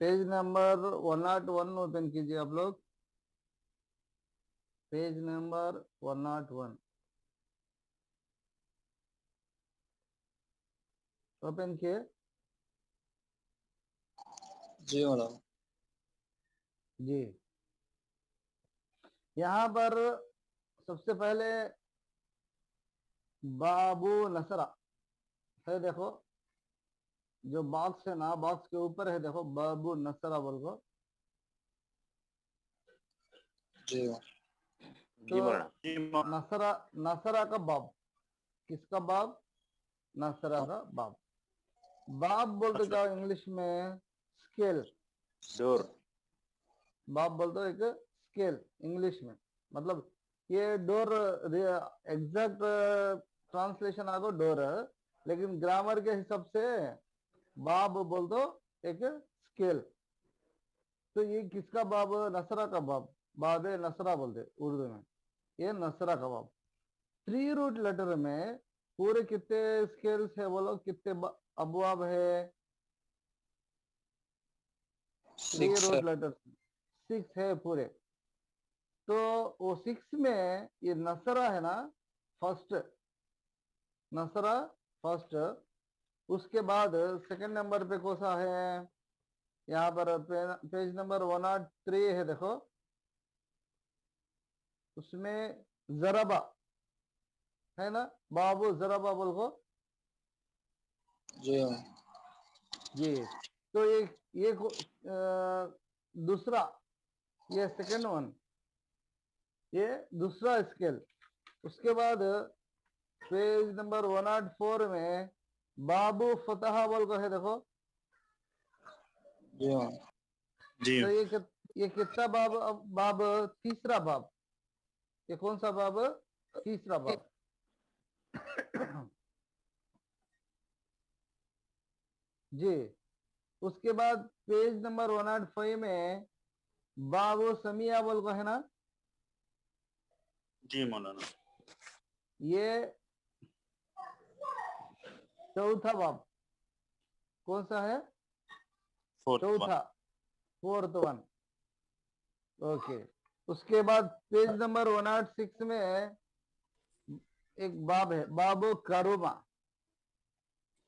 Page number 101 open कीजिए आप लोग। पेज नंबर 101 ओपन किए। जी मैडम। जी, यहाँ पर सबसे पहले बाबू नसरा है, देखो जो बॉक्स है ना, बॉक्स के ऊपर है, देखो बाबू नसरा बोल को। जी तो नसरा, नसरा का बाब, किसका बाब? नसरा का बाब। बाब बोलते क्या इंग्लिश में? स्केल। डोर। बाब बोलते एक स्केल इंग्लिश में, मतलब ये डोर एग्जैक्ट ट्रांसलेशन आगो डोर है, लेकिन ग्रामर के हिसाब से बाब बोल दो एक स्केल। तो ये किसका बाब? नसरा का बाब, बाबे नसरा बोलते उर्दू में, ये नसरा का बाब। 3 रूट लेटर में पूरे कितने स्केल्स है बोलो, कितने अबवाब है? 3 6 रूट लेटर 6 है पूरे। तो वो 6 में ये नसरा है ना फर्स्ट, नसरा फर्स्ट। उसके बाद सेकंड नंबर पे कौन सा है? यहाँ पर पेज नंबर 103 है, देखो उसमें जरबा है ना, बाबू जरबा बोल को। जी जी, तो दूसरा, ये सेकंड वन, ये दूसरा स्केल। उसके बाद पेज नंबर 104 में बाबू फतहा बोल को है, देखो। जी जी तो ये कितना बाब? अब बाब तीसरा बाब। ये कौन सा बाब? तीसरा बाब। जी, उसके बाद पेज नंबर 105 में बाबू समिया बोल को है ना। जी मौलाना। ये चौथा बाब कौन सा है? Fourth one. चौथा, फोर्थ वन। ओके। उसके बाद पेज नंबर 106 में एक बाब है, बाबू करुमा,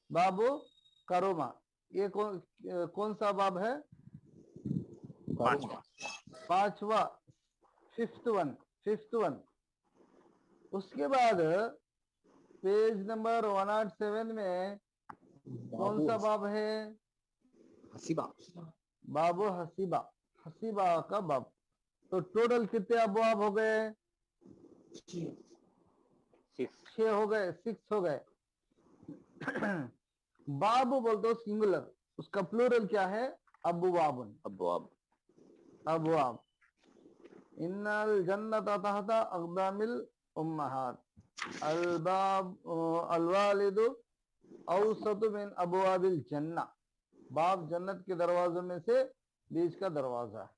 बाबू करुमा। ये कौन सा बाब है? पांचवा। पांचवा, फिफ्थ वन, फिफ्थ वन। उसके बाद पेज नंबर 107 में कौन सा बाब है? हसीबा। बाबू हसीबा, हसीबा का बाब। तो टोटल कितने अबवाब हो गए? 6 हो गए, 6 हो गए। बाब बोल दो सिंगुलर, उसका प्लूरल क्या है? अबवाबुन, अबवाब। अबवाब। इन्नल जन्नत तहता अक़दामिल उम्महात, अलबाब अलवालिदु औसतु मिन अबवाबिल जन्ना। बाब जन्नत के दरवाजों में से बीच का दरवाजा है।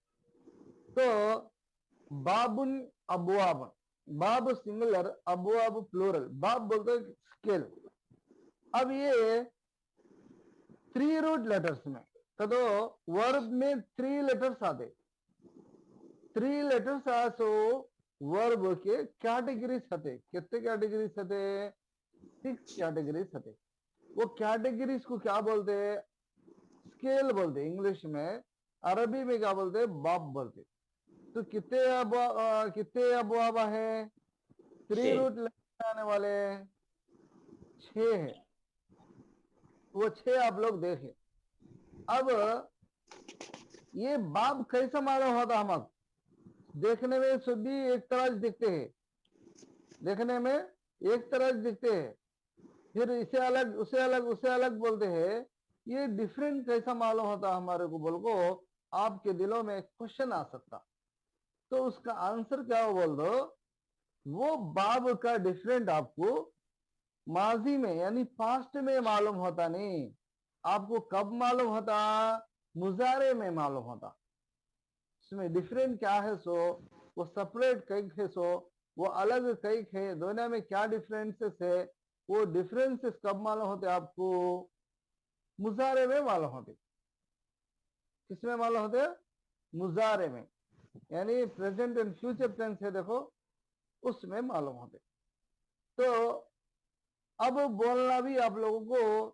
तो बाबुन अबवाब, बाब सिंगुलर, अबवाब प्लूरल। बाब बोलते स्केल। अब ये 3 रूट लेटर्स में, तो वर्ब में 3 लेटर्स आते, 3 लेटर्स आसो वर्ब के कैटेगरीज हते। कितने कैटेगरीज हते? 6 कैटेगरीज हते। वो कैटेगरीज को क्या बोलते हैं? स्केल बोलते इंग्लिश में। अरबी में क्या बोलते? बाब बोलते। तो कितने अबवाब है? 3 रूट लेटर आने वाले 6 है। वो 6 आप लोग देखें। अब ये बाब कैसा मालूम होता? हम देखने में सभी एक तरह दिखते हैं, देखने में एक तरह दिखते हैं, फिर इसे अलग उसे अलग उसे अलग बोलते हैं। ये डिफरेंट कैसा मालूम होता हमारे को बोल को आपके दिलों में क्वेश्चन आ सकता। तो उसका आंसर क्या हो बोल दो, वो बाब का डिफरेंट आपको माजी में यानी पास्ट में मालूम होता नहीं, आपको कब मालूम होता? मुजारे में मालूम होता। इसमें डिफरेंट क्या है सो, वो सेपरेट कैक है सो, वो अलग कैक है, दोनों में क्या डिफरेंसेस है? वो डिफरेंसेस कब मालूम होते आपको? मुजारे में मालूम होते। किसमें मालूम होते हैं? मुजारे में, यानी प्रेजेंट एंड फ्यूचर टेंस है देखो, उसमें मालूम होते। तो अब बोलना भी आप लोगों को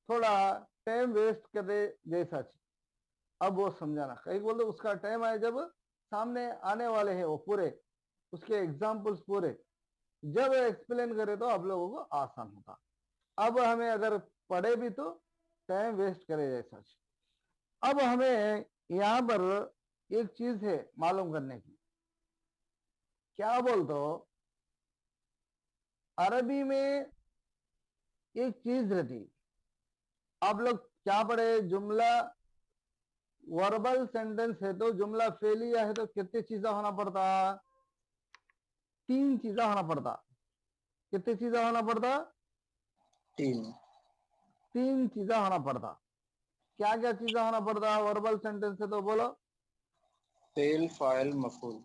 थोड़ा टाइम वेस्ट करे जैसा चाहिए। अब वो समझाना, कहीं बोल दो उसका टाइम आए जब सामने आने वाले हैं वो पूरे, उसके एग्जाम्पल्स पूरे जब एक्सप्लेन करे तो आप लोगों को आसान होता। अब हमें अगर पढ़े भी तो टाइम वेस्ट करे जैसा चाहिए। अब हमें यहाँ पर एक चीज है मालूम करने की, क्या बोल दो, अरबी में एक चीज रहती, आप लोग क्या पढ़े, जुमला वर्बल सेंटेंस है तो जुमला फेलिया है तो कितनी चीजें होना पड़ता? 3 चीजें होना पड़ता। कितनी चीजें होना पड़ता? 3 3 चीजें होना पड़ता। क्या क्या चीजें होना पड़ता वर्बल सेंटेंस है तो बोलो? फेल फाइल मफूल।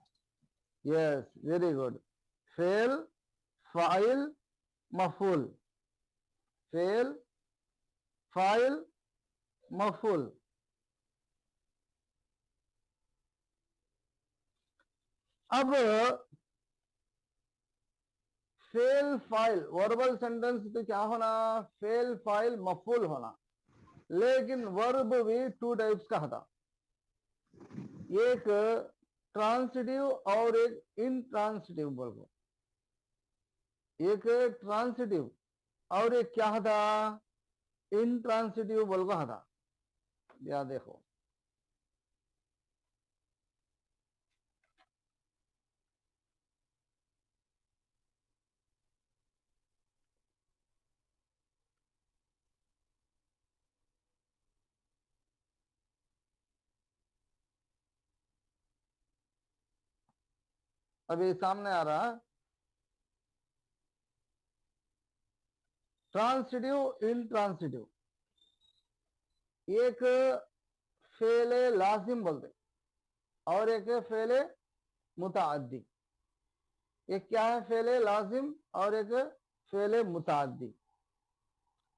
Yes, very good. फेल, फाइल, मफूल। फेल, फाइल, मफूल। अब फेल फाइल वर्बल सेंटेंस तो क्या होना? फेल फाइल मफूल होना। लेकिन वर्ब भी 2 टाइप्स का था, एक ट्रांसिटिव और एक इंट्रांसिटिव बोलो। एक ट्रांसिटिव और एक क्या था? इंट्रांसिटिव बोल को था। या देखो, अभी सामने आ रहा ट्रांसिटिव इंट्रांसिटिव। एक फेले लाजिम बोलते और एक है फेले मुताअद्दी। एक क्या है? फेले लाजिम और एक फेले मुताअद्दी।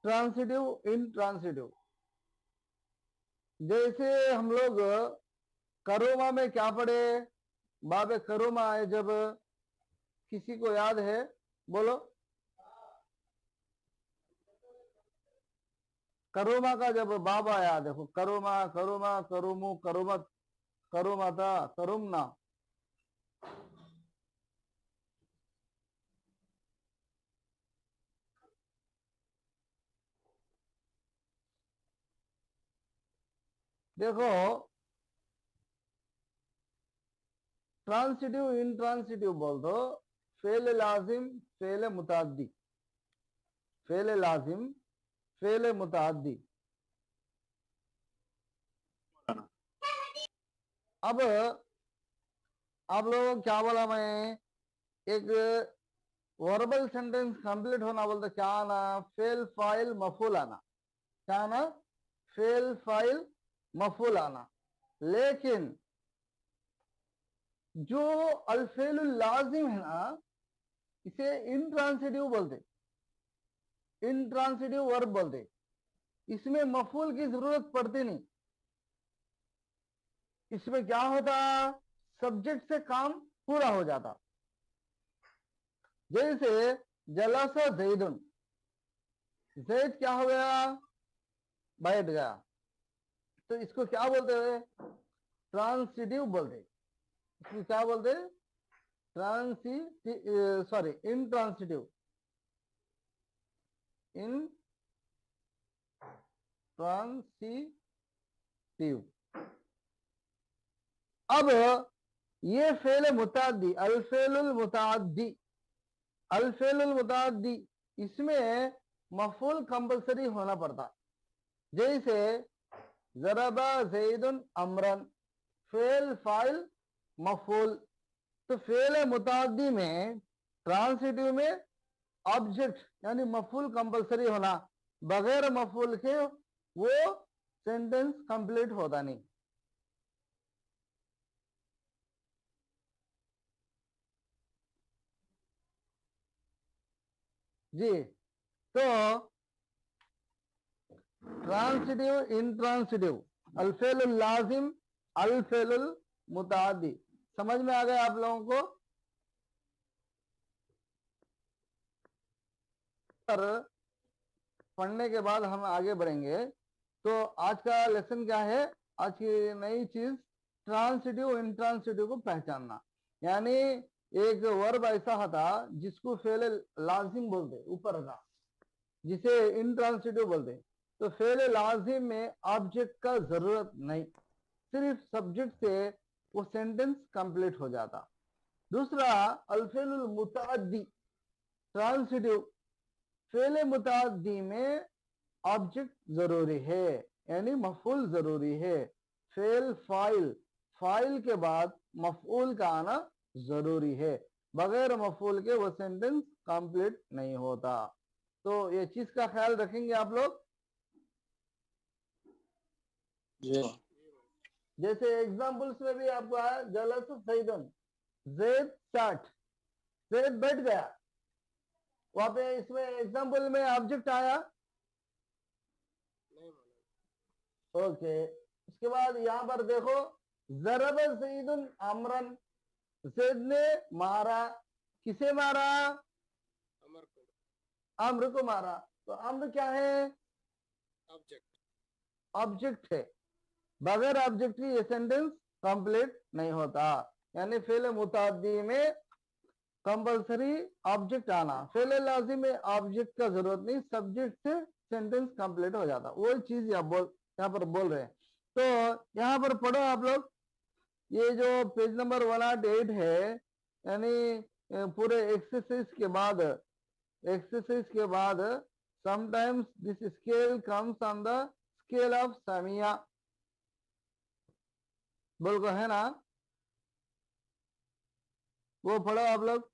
ट्रांसिटिव इंट्रांसिटिव, जैसे हम लोग करोमा में क्या पढ़े? बाबे करोमा आए जब, किसी को याद है? बोलो। करोमा का जब बाब आया, देखो करोमा, करोमा, करोमू, करोमत, करोमाता, करुमना। देखो ट्रांसिटिव इंट्रांसिटिव बोल दो, फेल लाजिम, फेल मुताद्दी। फेल लाजिम, फेल मुताद्दी। अब आप लोगों को क्या बोला मैं? एक वर्बल सेंटेंस कंप्लीट होना बोलते क्या आना? फेल फाइल मफूल आना। क्या आना? फेल फाइल मफूल आना। लेकिन जो अल्फेल लाजिम है ना, इसे इंट्रांसिटिव बोलते, इंट्रांसिटिव वर्ब बोलते। इसमें मफूल की जरूरत पड़ती नहीं। इसमें क्या होता? सब्जेक्ट से काम पूरा हो जाता। जैसे जलसा जैदुन, जैद क्या हो गया? बैठ गया। तो इसको क्या बोलते हैं? ट्रांसिटिव बोलते। इसको क्या बोलते? Sorry intransitive. Intransitive. अब ये फेल मुताद्दी, अल्फेलुल मुताद्दी, अल्फेलुल मुताद्दी, इसमें मफूल कंपलसरी होना पड़ता। जैसे जरबा जैदुन अमरन, फेल फाइल मफूल। तो फेल मुताद्दी में, ट्रांसिटिव में ऑब्जेक्ट यानी मफूल कंपलसरी होना, बगैर मफूल के वो सेंटेंस कंप्लीट होता नहीं। जी, तो ट्रांसिटिव इंट्रांसिटिव अल-फ़िल लाजिम, अल-फ़िल मुताअद्दी। समझ में आ गया आप लोगों को? पर पढ़ने के बाद हम आगे बढ़ेंगे। तो आज का लेसन क्या है? आज की नई चीज ट्रांसिटिव इंट्रांसिटिव को पहचानना। यानी एक वर्ब ऐसा था जिसको फेल लाजिम बोलते ऊपर का, जिसे इंट्रांसिटिव बोलते। तो फेल लाजिम में ऑब्जेक्ट का जरूरत नहीं, सिर्फ सब्जेक्ट से वो सेंटेंस कंप्लीट हो जाता। दूसरा अल-फ़िल मुताअद्दी ट्रांसिटिव, फेल मुताअद्दी में ऑब्जेक्ट जरूरी है, यानी मफूल जरूरी है। फेल फाइल, फाइल के बाद मफूल का आना जरूरी है, बगैर मफूल के वो सेंटेंस कंप्लीट नहीं होता। तो ये चीज का ख्याल रखेंगे आप लोग। जी जैसे एग्जाम्पल्स में भी आपको आया जलस सैदन, ज़ैद साठ, ज़ैद बैठ गया, वहां पे इसमें एग्जाम्पल में ऑब्जेक्ट आया। ओके, उसके बाद यहाँ पर देखो ज़रब ज़ैदुन अमरन, ज़ैद ने मारा, किसे मारा? अम्र को मारा। तो अम्र क्या है? ऑब्जेक्ट है, बगैर ऑब्जेक्ट की ये सेंटेंस कंप्लीट नहीं होता। यानी फेल मुताद्दी में कंपल्सरी ऑब्जेक्ट आना, फेल लाजिम में ऑब्जेक्ट का जरूरत नहीं, सब्जेक्ट से सेंटेंस कंप्लीट हो जाता। वो चीज यहाँ पर बोल रहे हैं। तो यहाँ पर पढ़ो आप लोग, ये जो पेज नंबर 108 है, यानी पूरे एक्सरसाइज के बाद sometimes this scale comes on the scale of सामिया, बोल को है ना? वो पढ़ो आप लोग।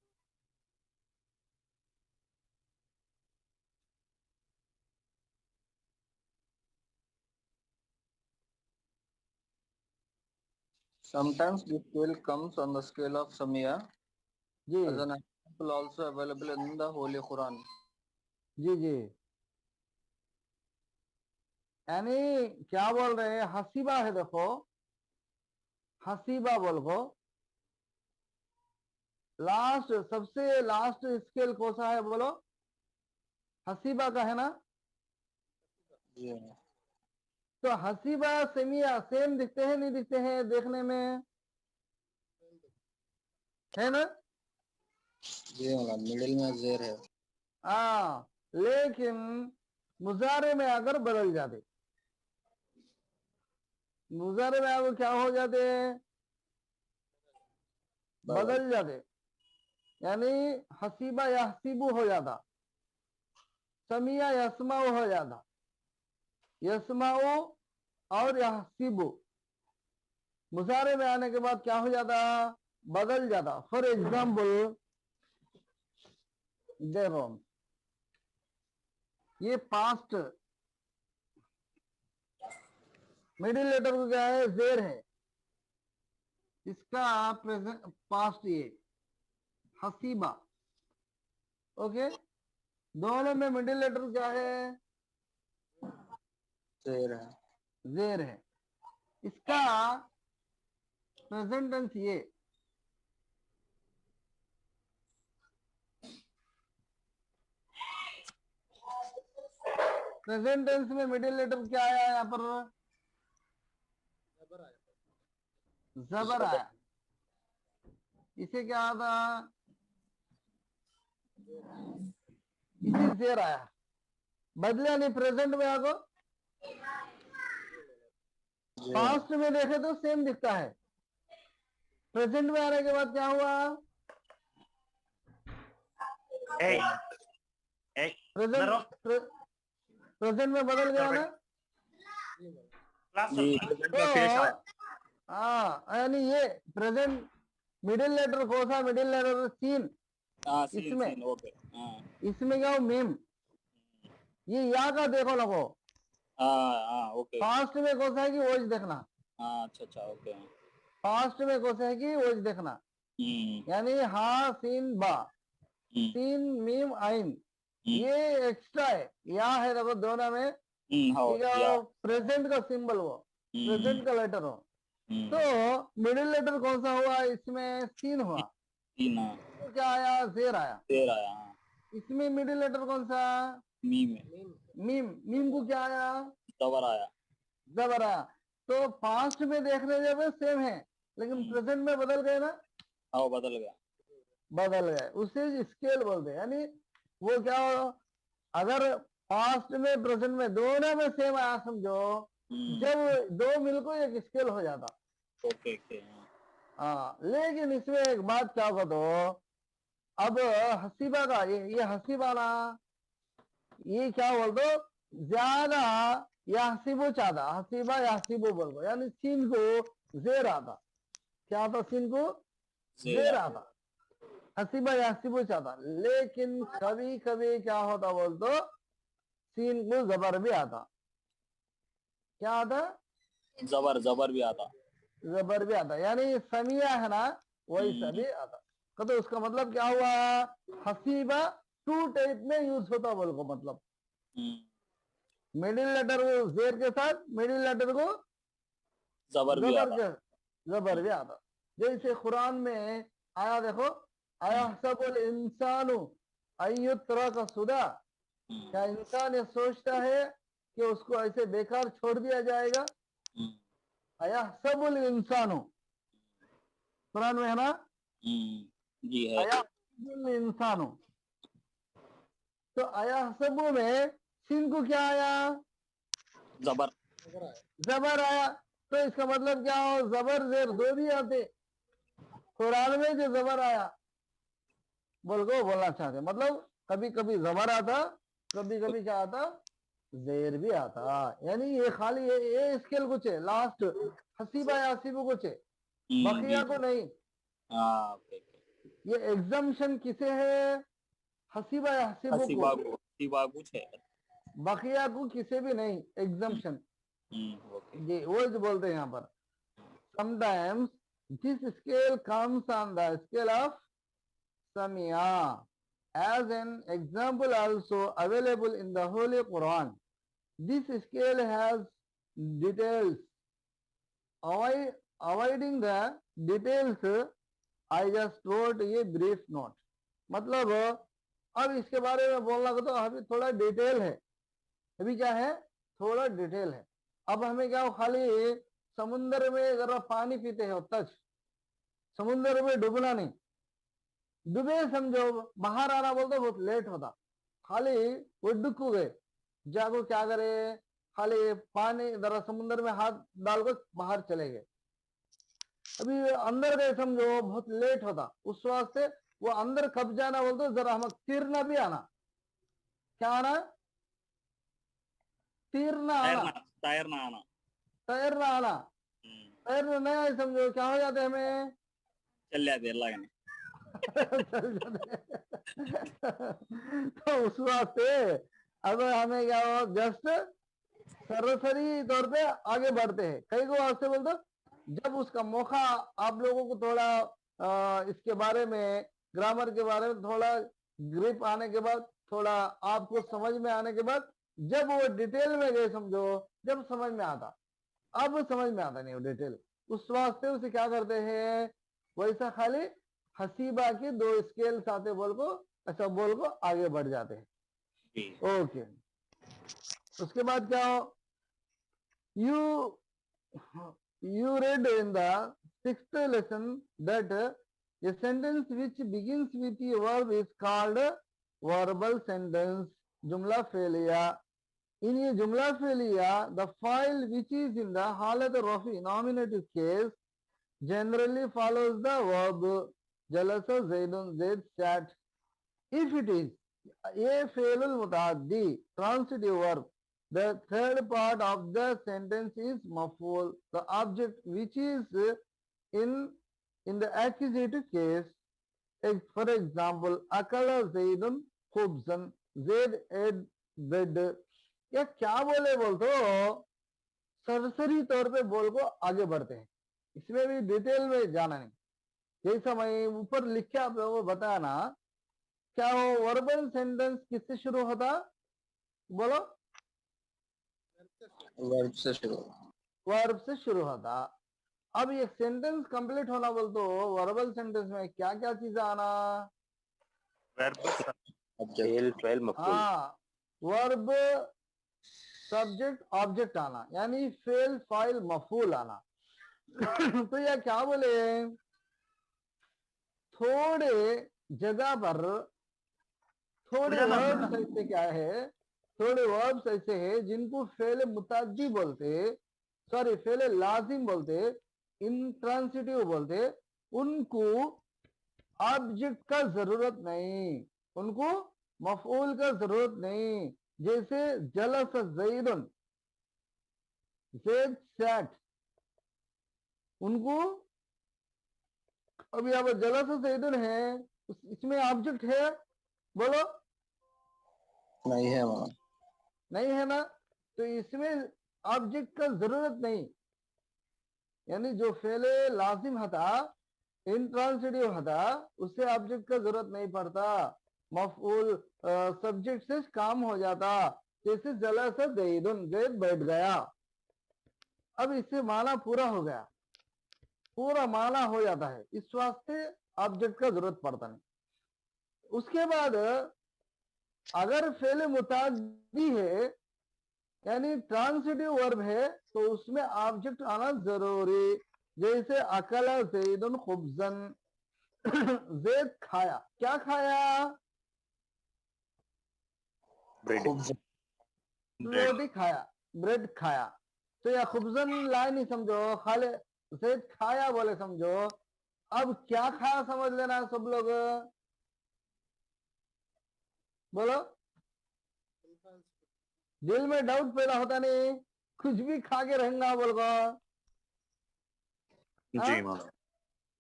sometimes this scale comes on the scale of Samia, ji as an example also available in the Holy Quran. जी जी, यानी क्या बोल रहे हैं? हसीबा है, देखो हसीबा बोल को लास्ट, सबसे लास्ट स्केल कौन सा है बोलो? हसीबा का है ना? जी तो हसीबा सेमिया सेम दिखते हैं नहीं दिखते हैं देखने में, है ना? जी मिडिल में जेर है। हाँ, लेकिन मुजारे में अगर बदल जाते, मुजारे में अगर क्या हो जाते? बदल जाते, यानी हसीबा यहसीबु हो जाता, समिया यस्माउ हो जाता, यस्माउ और यहसीबु मुजारे में आने के बाद क्या हो जाता? बदल जाता। फॉर एग्जाम्पल देखो, ये पास्ट मिडिल लेटर को क्या है? जेर है, इसका प्रेजेंट पास्ट ये हसीबा। ओके, दोनों में मिडिल लेटर क्या है? जेर है। जेर है। इसका प्रेजेंट टेंस ये, प्रेजेंट टेंस में मिडिल लेटर क्या आया? यहाँ पर जबर आया, इसे क्या आता? इसे जेर आया, बदला नहीं प्रेजेंट में आगो। पास्ट में देखे तो सेम दिखता है, प्रेजेंट में आने के बाद क्या हुआ? प्रेजेंट में बदल गया ना? तो हाँ, यानी ये प्रेजेंट मिडिल लेटर कौन सा? मिडिल लेटर सीन, इसमें क्या हो? मीम। ये या का देखो लगो, ओके। पास्ट में कौन सा है कि वॉइस देखना, अच्छा ओके। पास्ट में कौन सा है कि वॉइस देखना, यानी हा सीन बा, सीन मीम आइन, ये एक्स्ट्रा है, या है देखो दोनों में, ठीक है? प्रेजेंट का सिंबल वो प्रेजेंट का लेटर हो, तो मिडिल लेटर कौन सा हुआ? इसमें सीन हुआ, तीन तो क्या आया? जेर आया। शेर आया। हाँ, इसमें मिडिल लेटर कौन सा? मीम है। मीम। मीम को क्या आया? जबर आया। जबर आया। तो पास्ट में देखने जब सेम है, लेकिन प्रेजेंट में बदल गए ना, हाँ वो बदल गया। बदल गए, उसे स्केल बोलते हैं। यानी वो क्या हो, अगर पास्ट में प्रेजेंट में दोनों में सेम आया समझो, जब दो मिल को एक स्केल हो जाता। Okay okay. हाँ, लेकिन इसमें एक बात क्या होगा, तो अब हसीबा का ये हसीबा ना, ये क्या बोल दो, ज्यादा यासीबो चाहता, हसीबा यासीबो बोल दो, यानी सीन को जेर आता। क्या था? सीन को जेर आता, हसीबा यासीबो चाहता। लेकिन कभी कभी क्या होता बोल दो, सीन को जबर भी आता। क्या आता? जबर जबर भी आता। जबर भी आता, यानी समिया है ना, वैसा भी आता। तो उसका मतलब क्या हुआ? हसीबा टू टाइप में यूज होता बोल को, मतलब मिडिल लेटर को जेर के साथ, मिडिल लेटर को जबर भी जबर आता। के, जबर भी आता। जैसे कुरान में आया, देखो, आया सबुल इंसानु अय्युत्रा का सुदा, क्या इंसान ये सोचता है कि उसको ऐसे बेकार छोड़ दिया जाएगा? आया सबुल इंसानु, कुरान में है ना, जी है। आया सबुल इंसानु। तो आया सबू में सिन को क्या आया? जबर। जबर आया। तो इसका मतलब क्या हो, जबर जेर दो भी आते। कुरान में जो जबर आया बोल को बोलना चाहते, मतलब कभी कभी जबर आता, कभी कभी क्या आता? जेर भी आता। यानी ये खाली ये स्केल कुछ है, लास्ट हसीबा यासीबो कुछ है, बकिया को नहीं। हाँ ओके। ये एग्जाम्शन किसे है? हसीबा यासीबो को, हसीबा कुछ है। बकिया को किसे भी नहीं, एग्जाम्शन। ओके। जी वो जो बोलते हैं यहाँ पर, sometimes this scale comes on the scale of samia, as an example also available in the Holy Quran. This scale has details. Avoiding the details, I just wrote a brief note. मतलब अब इसके बारे में बोलना को तो अभी थोड़ा डिटेल है। अभी क्या है? थोड़ा डिटेल है। अब हमें क्या हो, खाली समुद्र में अगर आप पानी पीते हो तच, समुद्र में डूबना नहीं, डूबे समझो, बाहर आना बोलते बहुत लेट होता। खाली वो डुब गए, जागो क्या करे, खाली पानी जरा समुद्र में हाथ डालकर बाहर चले गए। अभी अंदर गए समझो, बहुत लेट होता। उस वास्ते वो अंदर कब जाना बोलते, जरा हम तीरना भी आना। क्या आना? तीरना आना, तैरना आना। तैरना आना। तैरना नहीं आए समझो, क्या हो जाते हमें? चल जाते लगने। चल जाते। तो उस वास्ते अब हमें क्या हो, जस्ट सरसरी तौर पे आगे बढ़ते हैं। कई को वास्ते बोलते, जब उसका मौका आप लोगों को थोड़ा इसके बारे में, ग्रामर के बारे में थोड़ा ग्रिप आने के बाद, थोड़ा आपको समझ में आने के बाद, जब वो डिटेल में गए समझो, जब समझ में आता। अब समझ में आता नहीं वो डिटेल, उस वास्ते उसे क्या करते हैं, वैसा खाली हसीबा के दो स्केल्स आते बोल को, अच्छा बोल को आगे बढ़ जाते हैं। ओके, उसके बाद क्या हो, you read in the 6th lesson that a sentence which begins with a verb is called verbal sentence, jumla felia. In a jumla felia, the file which is in the halat rafi nominative case generally follows the verb jalasa zaidun, zaid sat. If it is a failul mutaaddi, transitive verb, the third part of the sentence is maf'ul, the object which is in the accusative case. For example, akala zaidun khubzan, zaid ate bread. या क्या बोले बोल तो सरसरी तौर पे बोल को आगे बढ़ते हैं, इसमें भी डिटेल में जाना नहीं। जैसा मैं ऊपर लिख के आप लोगों को बताया ना, क्या वो वर्बल सेंटेंस किससे शुरू होता? बोलो, वर्ब से शुरू। वर्ब से शुरू होता। अब ये सेंटेंस कंप्लीट होना बोल तो वर्बल सेंटेंस में क्या क्या चीजें आना? फेल फेल मफूल। हाँ, वर्ब सब्जेक्ट ऑब्जेक्ट आना, यानी फेल फाइल मफूल आना। तो यह क्या बोले, थोड़े जगह पर थोड़े वर्ब्स ऐसे क्या है, थोड़े वर्ब्स ऐसे है जिनको फेल मुताद्दी बोलते, सॉरी फेल लाजिम बोलते, इंट्रांसिटिव बोलते। उनको ऑब्जेक्ट का जरूरत नहीं, उनको मफूल का जरूरत नहीं। जैसे जलस जैदुन, ज़ैद सैट, उनको अब यहाँ पर जलस जैदुन है, इसमें ऑब्जेक्ट है? बोलो नहीं है मामा। नहीं है ना, तो इसमें ऑब्जेक्ट का जरूरत नहीं, यानी जो फेले लाजिम था, इंट्रांसिटिव था, उससे ऑब्जेक्ट का जरूरत नहीं पड़ता, मफूल सब्जेक्ट से काम हो जाता। जैसे जलस ज़ैदुन, ज़ैद बैठ गया। अब इससे माना पूरा हो गया, पूरा माना हो जाता है, इस वास्ते ऑब्जेक्ट का जरूरत पड़ता नहीं। उसके बाद अगर फेले मुताद्दी है, यानी ट्रांसिटिव वर्ब है, तो उसमें ऑब्जेक्ट आना जरूरी। जैसे अकला ज़ैदुन खुब्ज़न, ज़ैद खाया, क्या खाया? ब्रेड। रोटी खाया, ब्रेड खाया। तो या खुब्ज़न लाइन ही समझो, खाले ज़ैद खाया बोले समझो। अब क्या खाया समझ लेना सब लोग, बोलो। दिल में डाउट पैदा होता नहीं, कुछ भी खा के रहेंगा बोल को। जी मामा।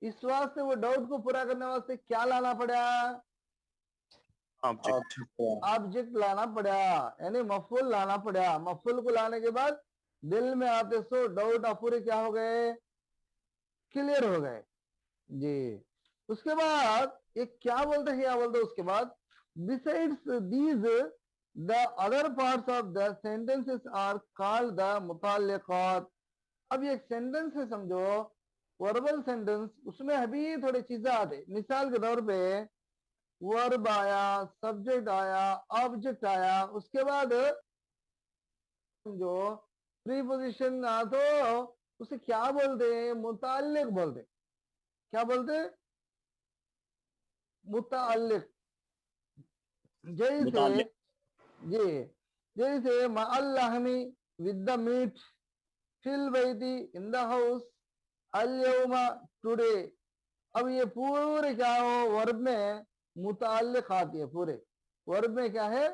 इस वास्ते वो डाउट को पूरा करने वास्ते क्या लाना पड़ा? ऑब्जेक्ट लाना पड़ा, यानी मफूल लाना पड़ा। मफूल को लाने के बाद दिल में आते सो डाउट अपूरे क्या हो गए, क्लियर हो गए जी। उसके बाद एक क्या बोलते हैं, क्या बोलते हैं उसके बाद, besides these the other parts of the sentences are called the मुताल्लिकात। अब ये एक सेंटेंस है समझो, वर्बल सेंटेंस, उसमें अभी थोड़ी चीजें आते। मिसाल के तौर पे वर्ब आया, सब्जेक्ट आया, ऑब्जेक्ट आया, उसके बाद समझो प्रीपोजिशन आ तो उसे क्या बोलते हैं, मुताल्लिक बोलते। क्या बोलते? मुताल्लिक। जैसे मुताल्लिक। जी, जैसे मअल्लहमी, विद द मीट, फिल बैती, इन द हाउस, अल-यौमा, टुडे। अब ये पूरे क्या हो, वर्ब में मुताल्लिक आती है, पूरे वर्ब में क्या है,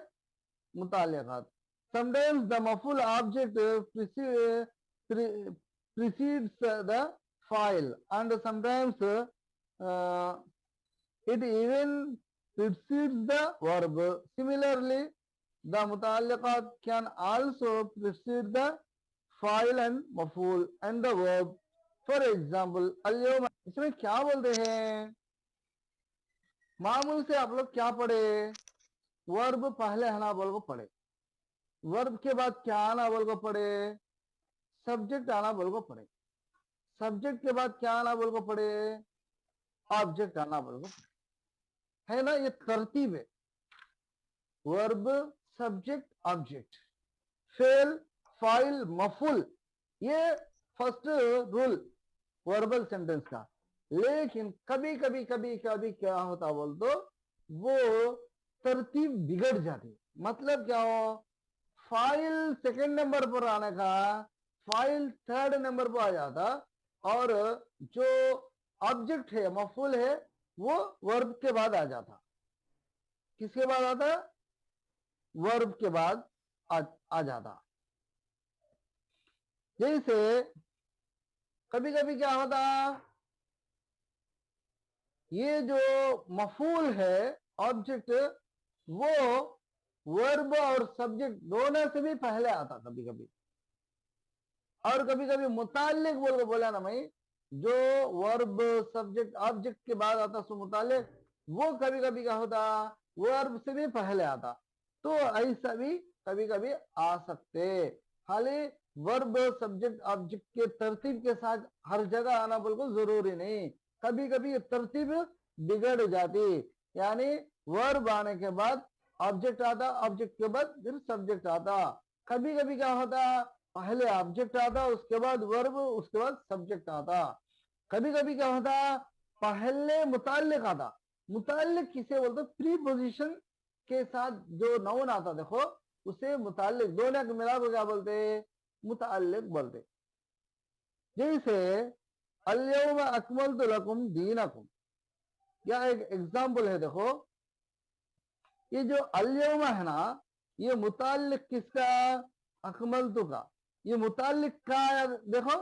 मुताल्लिक आती। समटाइम्स द मफूल object precedes the file and sometimes it even precedes the verb. Similarly, the mutaalliqat can also precede the file and maf'ul and the verb. For example, al-yawma, इसमें क्या बोलते हैं, मामूल से आप लोग क्या पढ़े, वर्ब पहले आना बोल को पढ़े, वर्ब के बाद क्या आना बोल को पढ़े, सब्जेक्ट आना बोल को पढ़े, सब्जेक्ट के बाद क्या आना बोल को पढ़े, ऑब्जेक्ट आना बोल को पढ़े, है ना, ये तरतीब है। वर्ब, सब्जेक्ट, ऑब्जेक्ट, फेल, फाइल, मफुल, ये फर्स्ट रूल वर्बल सेंटेंस का। लेकिन कभी कभी कभी कभी क्या होता बोल तो वो तरतीब बिगड़ जाती। मतलब क्या हो, फाइल सेकंड नंबर पर आने का, फाइल थर्ड नंबर पर आ जाता, और जो ऑब्जेक्ट है, मफूल है, वो वर्ब के बाद आ जाता। किसके बाद आता? वर्ब के बाद आ जाता। जैसे कभी कभी क्या होता, ये जो मफूल है, ऑब्जेक्ट, वो वर्ब और सब्जेक्ट दोनों से भी पहले आता कभी कभी। और कभी कभी मुताल्लिक बोल के बोला ना मैं, जो वर्ब सब्जेक्ट ऑब्जेक्ट के बाद आता सो मुताल्लिक, वो कभी कभी क्या होता, वर्ब से भी पहले आता। तो ऐसा भी कभी कभी आ सकते। खाली वर्ब सब्जेक्ट ऑब्जेक्ट के तरतीब के साथ हर जगह आना बिल्कुल जरूरी नहीं, कभी कभी ये तरतीब बिगड़ जाती, यानी वर्ब आने के बाद ऑब्जेक्ट आता, ऑब्जेक्ट के बाद फिर सब्जेक्ट आता। कभी कभी क्या होता, पहले ऑब्जेक्ट आता उसके बाद वर्ब उसके बाद सब्जेक्ट आता। कभी कभी क्या होता, पहले मुताल्लिक आता। मुताल्लिक किसे बोलते, प्रीपोजिशन के साथ जो नाउन आता देखो उसे मुताल्लिक, दोनों को मिला को क्या बोलते, मुताल्लिक बोलते। जैसे अल-यौम अकमलतु लकुम दीनकुम, या एक एग्जांपल है देखो, ये जो अल-यौम है ना, ये मुताल्लिक किसका, अकमलतु का। ये मुताल्लिक का देखो,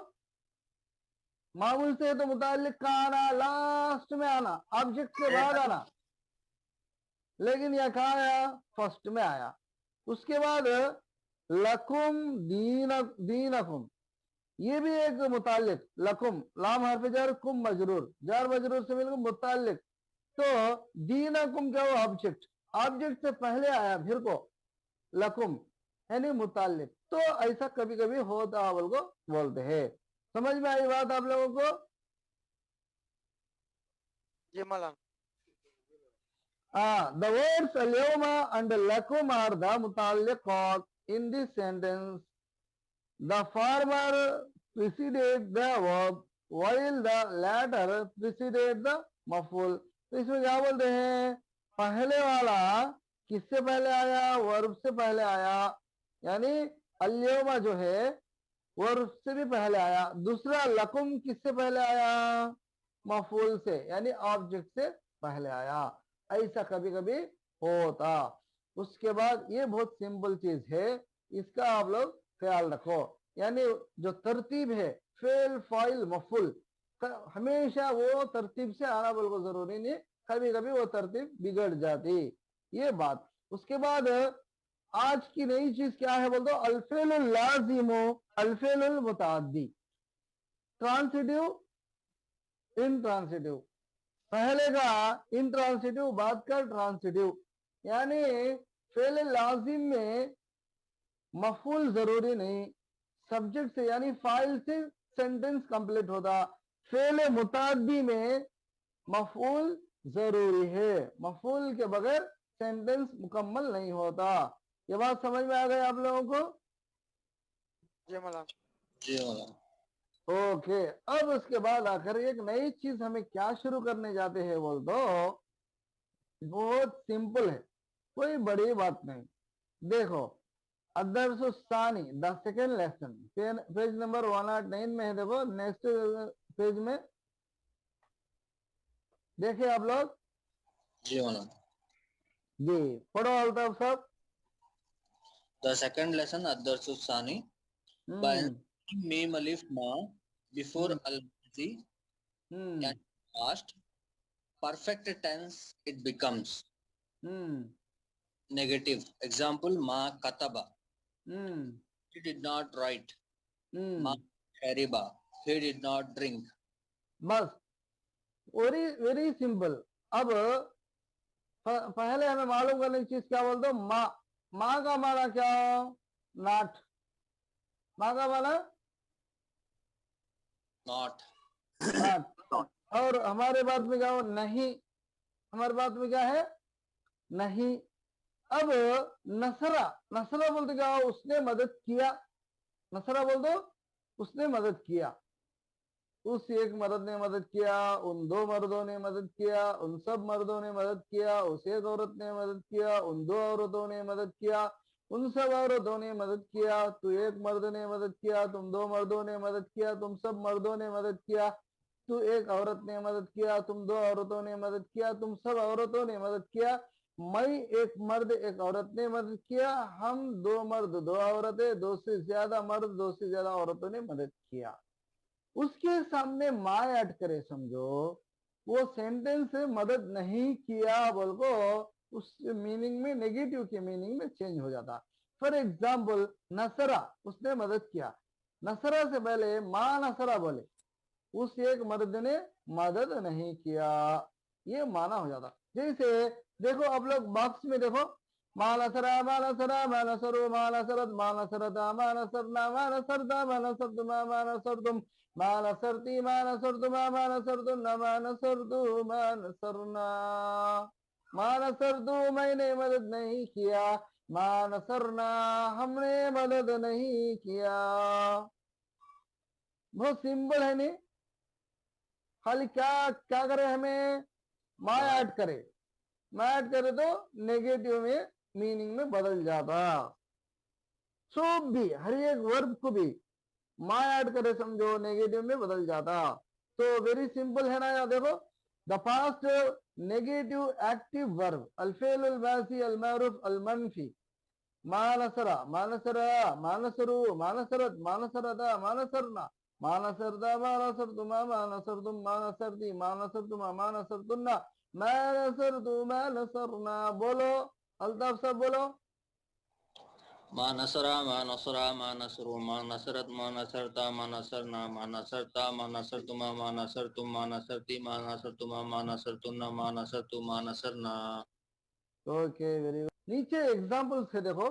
मामूल से तो मुताल्लिक का आना लास्ट में आना, ऑब्जेक्ट के बाद आना, लेकिन यह कहा आया, फर्स्ट में आया। उसके बाद लकुम दीनकुम, ये भी एक मुताल्लिक, लकुम लाम हर्फ जार, कुम मजरूर, जार मजरूर से मिलकर मुताल्लिक। तो दीनकुम क्या हो, ऑब्जेक्ट, ऑब्जेक्ट से पहले आया फिर को लकुम यानी मुताल्लिक। तो ऐसा कभी कभी होता बोल को बोलते हैं। समझ में आई बात आप लोगों को? जी मौलाना। The words al-yawma and lakum are the mutalliqat in this sentence. The former preceded the verb while the latter preceded the maf'ul. तो इसमें क्या बोलते हैं, पहले वाला किससे पहले आया, वर्ब से पहले आया, यानी अल-यौमा जो है वर्ब से भी पहले आया। दूसरा लकुम किससे पहले आया, मफूल से, यानी ऑब्जेक्ट से पहले आया। ऐसा कभी कभी होता। उसके बाद ये बहुत सिंपल चीज है, इसका आप लोग ख्याल रखो, यानी जो तरतीब है फेल फाइल मफूल, हमेशा वो तरतीब से आना बिल्कुल जरूरी नहीं, कभी कभी वो तरतीब बिगड़ जाती, ये बात। उसके बाद आज की नई चीज क्या है बोल दो, अल्फेलुल लाजिमो अल्फेलुल मुताद्दी, ट्रांसिटिव इंट्रांसिटिव। पहले का इंट्रांसिटिव, बाद का ट्रांसिटिव, यानी फेल लाजिम में मफूल जरूरी नहीं, सब्जेक्ट से यानी फाइल से सेंटेंस कंप्लीट होता। फेल मुताद्दी में मफूल जरूरी है, मफूल के बगैर सेंटेंस मुकम्मल नहीं होता। ये बात समझ में आ गई आप लोगों को? जी मौलाना। जी मौलाना। ओके, अब उसके बाद आखिर एक नई चीज हमें क्या शुरू करने जाते हैं बोल दो, बहुत सिंपल है, कोई बड़ी बात नहीं। देखो अदरसुस्तानी, the second lesson, page number 109 में है, देखो नेक्स्ट पेज में देखिए आप लोग। जी मौलाना। जी पढ़ो अल्ताफ साहब। The second lesson Ad-Darsus-Sani by Mim Alif Ma before al-Mazi and past perfect tense it becomes negative. Example Ma kataba, he did not write. Ma shariba, he did not drink. बस very very simple. अब पहले हमें मालूम करने की चीज क्या बोल दो, माँ, माँ का माना क्या, नॉट, माँ का माना Not. नॉट। और हमारे बात में क्या हो, नहीं, हमारे बात में क्या है, नहीं। अब नसरा, नसरा बोलते क्या हो, उसने मदद किया, नसरा बोल दो उसने मदद किया, उस एक मर्द ने मदद किया, उन दो मर्दों ने मदद किया, उन सब मर्दों ने मदद किया, उस एक औरत ने मदद किया, उन दो औरतों ने मदद किया, उन सब औरतों ने मदद किया, तो एक मर्द ने मदद किया, तुम दो मर्दों ने मदद किया, तुम सब मर्दों ने मदद किया, तो एक औरत ने मदद किया, तुम दो औरतों ने मदद किया, तुम सब औरतों ने मदद किया, मैं एक मर्द एक औरत ने मदद किया, हम दो मर्द दो औरतें, दो से ज्यादा मर्द दो से ज्यादा औरतों ने मदद किया। उसके सामने माँ ऐड करे, समझो वो सेंटेंस मदद नहीं किया बोल को उस मीनिंग में, नेगेटिव के मीनिंग में चेंज हो जाता। फॉर एग्जाम्पल नसरा, उसने मदद किया, नसरा से पहले माँ नसरा बोले, उस एक मर्द ने मदद नहीं किया, ये माना हो जाता। जैसे देखो आप लोग बॉक्स में देखो, मानसरा मानसरा मानसरो मानसरत मानसरता मानसरना मानसरता मानसरतुमा मानसरतुम मानसरती मानसरतुमा मानसरतुन्ना मानसरतु मानसरना मानसरतु मैंने मदद नहीं किया मानसरना हमने मदद नहीं किया। बहुत सिंपल है नहीं, खाली क्या क्या करे हमें मा ऐड करे, मा ऐड करे तो नेगेटिव में मीनिंग में बदल जाता। सो भी हर एक वर्ब को भी मा ऐड करे समझो नेगेटिव में बदल जाता। तो वेरी सिंपल है ना यार, देखो the past negative active verb अल्फेल अलमासी अलमारूफ अलमनफी मानसरा मानसरा मानसरू मानसरत मानसरदा मानसरना मानसरदा मानसरतुमा मानसरतुम मानसरती मानसरतुमा मानसरतुन्ना मानसरतु मानसरना। बोलो अल्ताफ साहब बोलो। मानसरा मानसरा मानसरो मानसरत मानसरता मानसरना मानसरता मानसरतुमा मानसरतुम मानसरती मानसरतुमा मानसरतुन्ना मानसरतु मानसरना। Okay very good. नीचे एग्जांपल्स है देखो,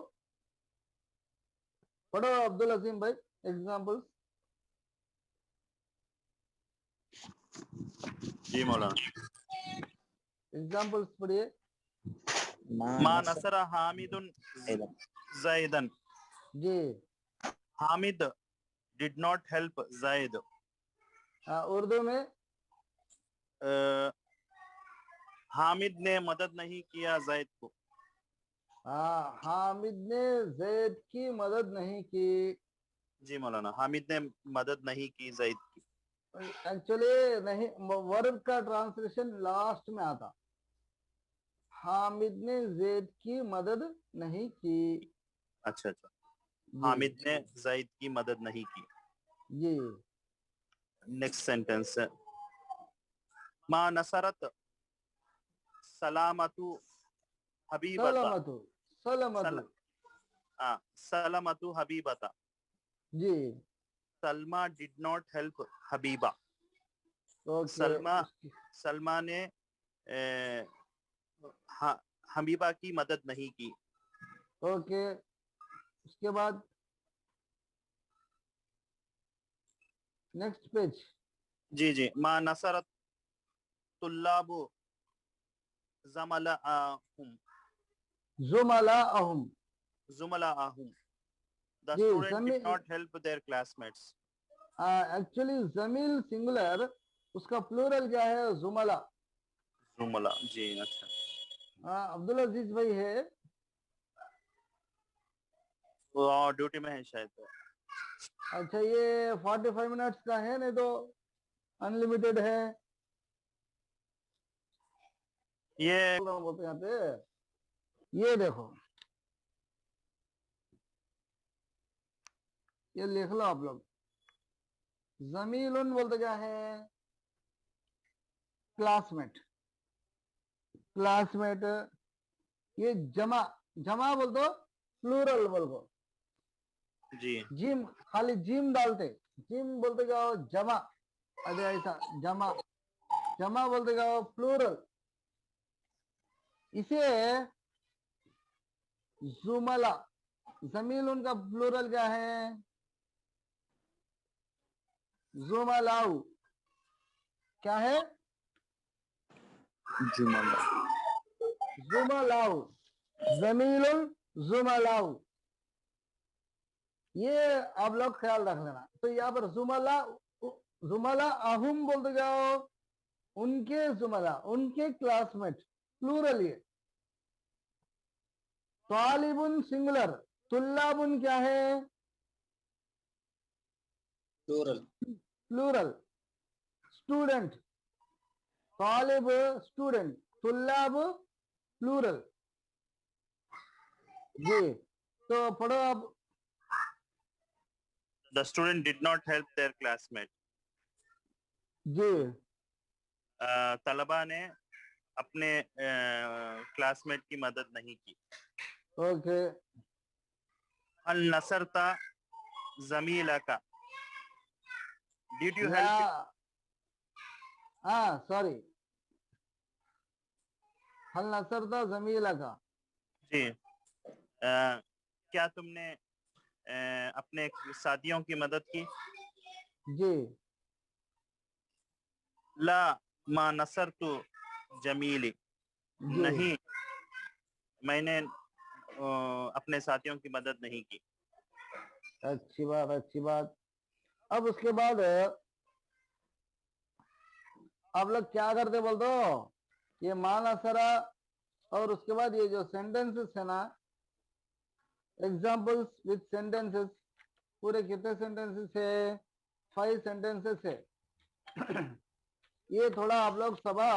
पढ़ो अब्दुल अजीम भाई एग्जांपल्स। जी मौलाना। एग्जांपल्स पढ़िए। मा नसरा हामिदुन ज़ैदन। जी हामिद डिड नॉट हेल्प ज़ैद। उर्दू में हामिद ने मदद नहीं किया जैद को। हामिद ने जैद की मदद नहीं की। जी मौलाना, हामिद ने मदद नहीं की जैद की। एक्चुअली नहीं, वर्ब का ट्रांसलेशन लास्ट में आता। हामिद ने जैद की मदद नहीं की। अच्छा अच्छा, हामिद ने जैद की मदद नहीं की। जी नेक्स्ट सेंटेंस है मा नसरत सलामतु हबीबता। सलामतु सलामतु सलामतु हबीबता। जी Salma did not help Habiba. Okay. Salma ने हबीबा की मदद नहीं की। ओके उसके बाद नेक्स्ट पेज। जी जी। मा नसरत तुल्लाबु ज़मलाअहुम। जुमलाअहुम। ज़ुमलाअहुम। The जी student did not help their classmates. Actually जमील सिंगुलर, उसका प्लूरल क्या है? जुमला। जुमला जी। अच्छा अब्दुल अजीज भाई है वो ड्यूटी में है शायद। अच्छा ये 45 मिनट्स का है, नहीं तो अनलिमिटेड है ये बोलते यहाँ पे। ये देखो, ये लिख लो आप लोग। जमीलुन बोलते क्या है? क्लासमेट। क्लासमेट ये जमा, जमा बोल दो, प्लूरल बोल दो। जी जिम, खाली जिम डालते, जिम बोलते क्या हो? जमा। अरे ऐसा जमा, जमा बोलते क्या हो? प्लूरल। इसे जुमला, जमील उनका प्लूरल क्या है? जुमलाउ। क्या है? जुमलाउ। जमीलुन जुमलाउ। ये आप लोग ख्याल रख लेना। तो यहाँ पर जुमला, जुमला अहुम बोलते जाओ, उनके जुमला, उनके क्लासमेट, प्लूरल। ये तालिबुन सिंगुलर, तुल्लाबुन क्या है? प्लूरल। प्लूरल। स्टूडेंट, तालिब स्टूडेंट, तुल्लाब प्लूरल। जी तो पढ़ो अब। The student did not help their classmate. जी तलबा ने अपने क्लासमेट की मदद नहीं की। ओके। अल नसरता जमीला का। Did you help? हाँ सॉरी, हल नसरता जमीला का। जी क्या तुमने अपने साथियों की मदद की? जी। ला मा नसरतु जमीली, जी। नहीं मैंने अपने साथियों की मदद नहीं की। अच्छी बात, अच्छी बात। अब उसके बाद आप लोग क्या करते बोल दो, ये माना सरा और उसके बाद ये जो सेंटेंसेस है ना, एग्जाम्पल्स विथ सेंटेंसेस, पूरे कितने सेंटेंसेस है? 5 सेंटेंसेस है। ये थोड़ा आप लोग सबा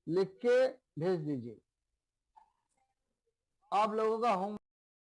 लिख के भेज दीजिए। आप लोगों का होम